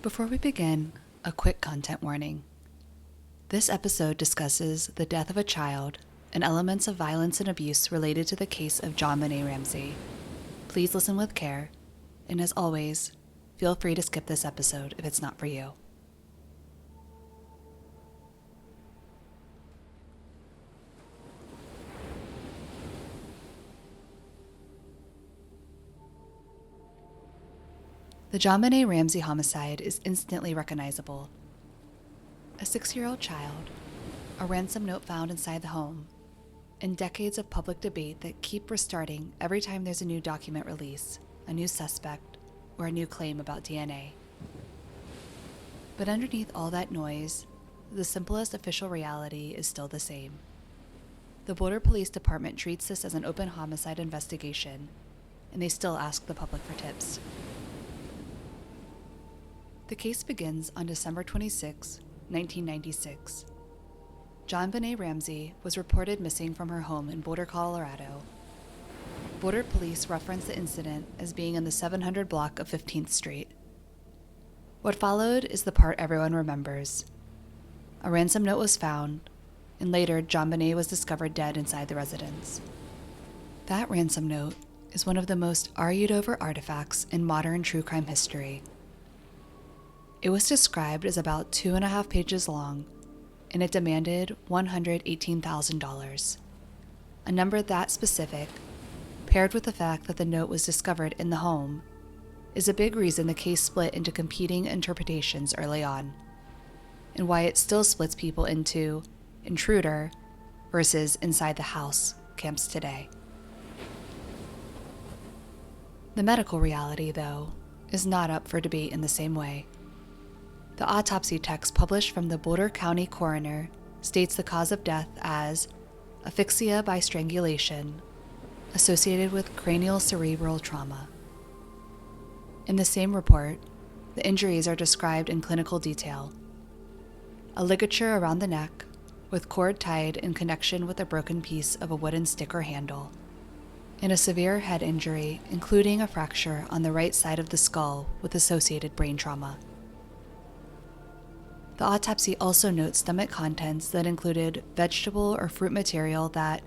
Before we begin, a quick content warning. This episode discusses the death of a child and elements of violence and abuse related to the case of JonBenét Ramsey. Please listen with care, and as always, feel free to skip this episode if it's not for you. The JonBenét Ramsey homicide is instantly recognizable. A 6-year-old child, a ransom note found inside the home, and decades of public debate that keep restarting every time there's a new document release, a new suspect, or a new claim about DNA. But underneath all that noise, the simplest official reality is still the same. The Boulder Police Department treats this as an open homicide investigation, and they still ask the public for tips. The case begins on December 26, 1996. JonBenét Ramsey was reported missing from her home in Boulder, Colorado. Boulder police reference the incident as being in the 700 block of 15th Street. What followed is the part everyone remembers. A ransom note was found, and later JonBenét was discovered dead inside the residence. That ransom note is one of the most argued over artifacts in modern true crime history. It was described as about 2.5 pages long, and it demanded $118,000. A number that specific, paired with the fact that the note was discovered in the home, is a big reason the case split into competing interpretations early on, and why it still splits people into intruder versus inside the house camps today. The medical reality, though, is not up for debate in the same way. The autopsy text published from the Boulder County coroner states the cause of death as asphyxia by strangulation associated with cranial cerebral trauma. In the same report, the injuries are described in clinical detail. A ligature around the neck, with cord tied in connection with a broken piece of a wooden stick or handle, and a severe head injury, including a fracture on the right side of the skull with associated brain trauma. The autopsy also notes stomach contents that included vegetable or fruit material that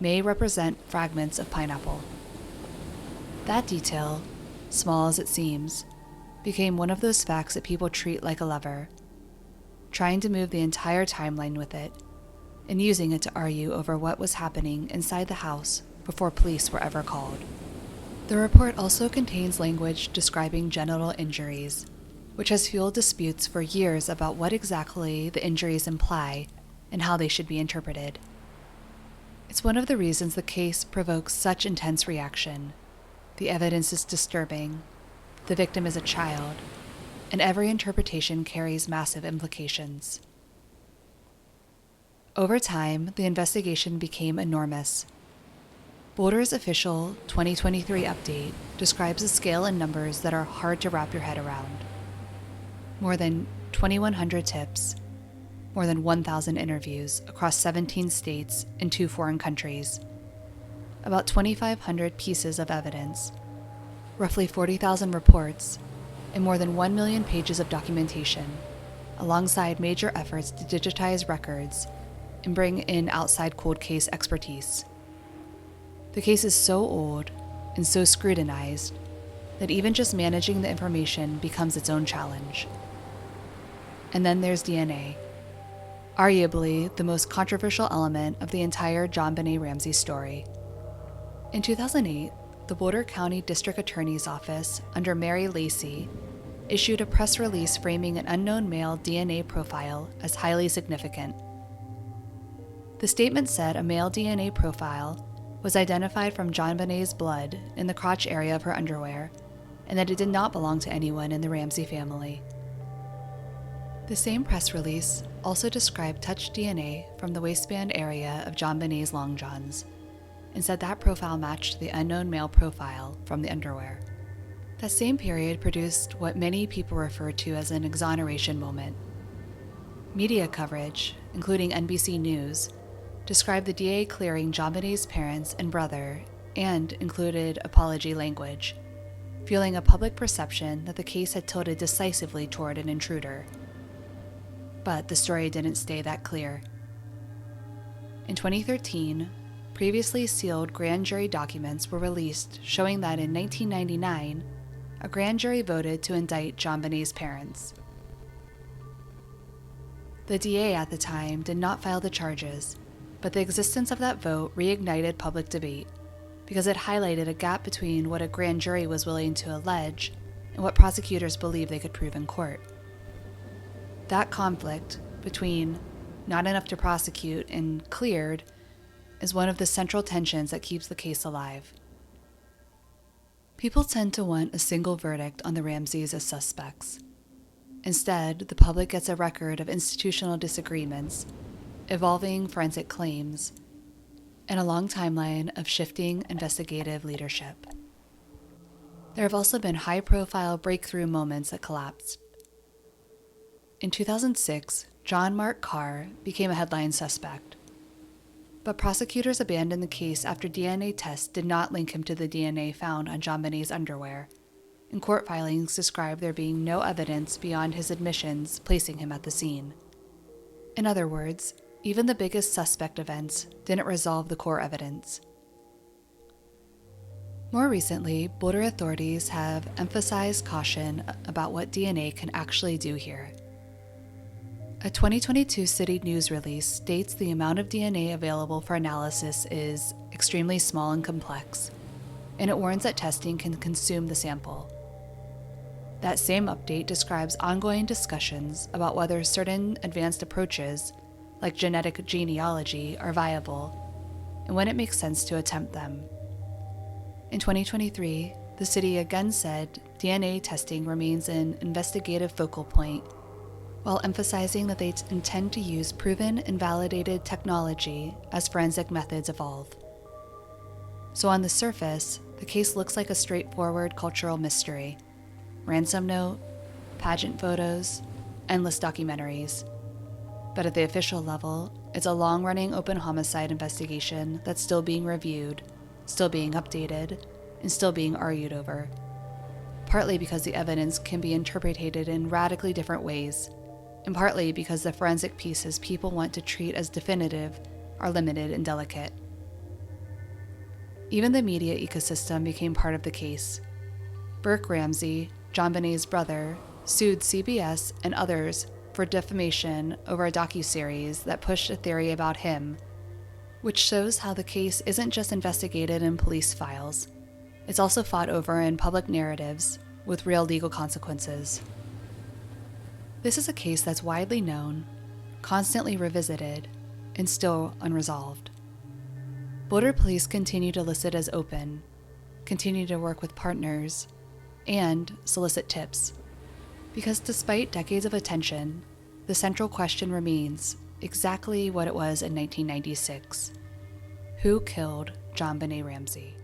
may represent fragments of pineapple. That detail, small as it seems, became one of those facts that people treat like a lever, trying to move the entire timeline with it, and using it to argue over what was happening inside the house before police were ever called. The report also contains language describing genital injuries, which has fueled disputes for years about what exactly the injuries imply and how they should be interpreted. It's one of the reasons the case provokes such intense reaction. The evidence is disturbing, the victim is a child, and every interpretation carries massive implications. Over time, the investigation became enormous. Boulder's official 2023 update describes a scale and numbers that are hard to wrap your head around. More than 2,100 tips, more than 1,000 interviews across 17 states and 2 foreign countries, about 2,500 pieces of evidence, roughly 40,000 reports, and more than 1 million pages of documentation, alongside major efforts to digitize records and bring in outside cold case expertise. The case is so old and so scrutinized that even just managing the information becomes its own challenge. And then there's DNA, arguably the most controversial element of the entire JonBenét Ramsey story. In 2008, the Boulder County District Attorney's Office, under Mary Lacey, issued a press release framing an unknown male DNA profile as highly significant. The statement said a male DNA profile was identified from JonBenét's blood in the crotch area of her underwear, and that it did not belong to anyone in the Ramsey family. The same press release also described touch DNA from the waistband area of JonBenét's long johns, and said that profile matched the unknown male profile from the underwear. That same period produced what many people refer to as an exoneration moment. Media coverage, including NBC News, described the DA clearing JonBenét's parents and brother and included apology language, fueling a public perception that the case had tilted decisively toward an intruder. But the story didn't stay that clear. In 2013, previously sealed grand jury documents were released showing that in 1999, a grand jury voted to indict JonBenét's parents. The DA at the time did not file the charges, but the existence of that vote reignited public debate because it highlighted a gap between what a grand jury was willing to allege and what prosecutors believed they could prove in court. That conflict between not enough to prosecute and cleared is one of the central tensions that keeps the case alive. People tend to want a single verdict on the Ramseys as suspects. Instead, the public gets a record of institutional disagreements, evolving forensic claims, and a long timeline of shifting investigative leadership. There have also been high-profile breakthrough moments that collapsed. In 2006, John Mark Carr became a headline suspect. But prosecutors abandoned the case after DNA tests did not link him to the DNA found on JonBenét's underwear, and court filings describe there being no evidence beyond his admissions placing him at the scene. In other words, even the biggest suspect events didn't resolve the core evidence. More recently, Boulder authorities have emphasized caution about what DNA can actually do here. A 2022 City News release states the amount of DNA available for analysis is extremely small and complex, and it warns that testing can consume the sample. That same update describes ongoing discussions about whether certain advanced approaches, like genetic genealogy, are viable, and when it makes sense to attempt them. In 2023, the city again said DNA testing remains an investigative focal point, while emphasizing that they intend to use proven and validated technology as forensic methods evolve. So on the surface, the case looks like a straightforward cultural mystery. Ransom note, pageant photos, endless documentaries. But at the official level, it's a long-running open homicide investigation that's still being reviewed, still being updated, and still being argued over. Partly because the evidence can be interpreted in radically different ways, and partly because the forensic pieces people want to treat as definitive are limited and delicate. Even the media ecosystem became part of the case. Burke Ramsey, JonBenét's brother, sued CBS and others for defamation over a docuseries that pushed a theory about him, which shows how the case isn't just investigated in police files. It's also fought over in public narratives with real legal consequences. This is a case that's widely known, constantly revisited, and still unresolved. Boulder police continue to list it as open, continue to work with partners, and solicit tips. Because despite decades of attention, the central question remains exactly what it was in 1996. Who killed JonBenét Ramsey?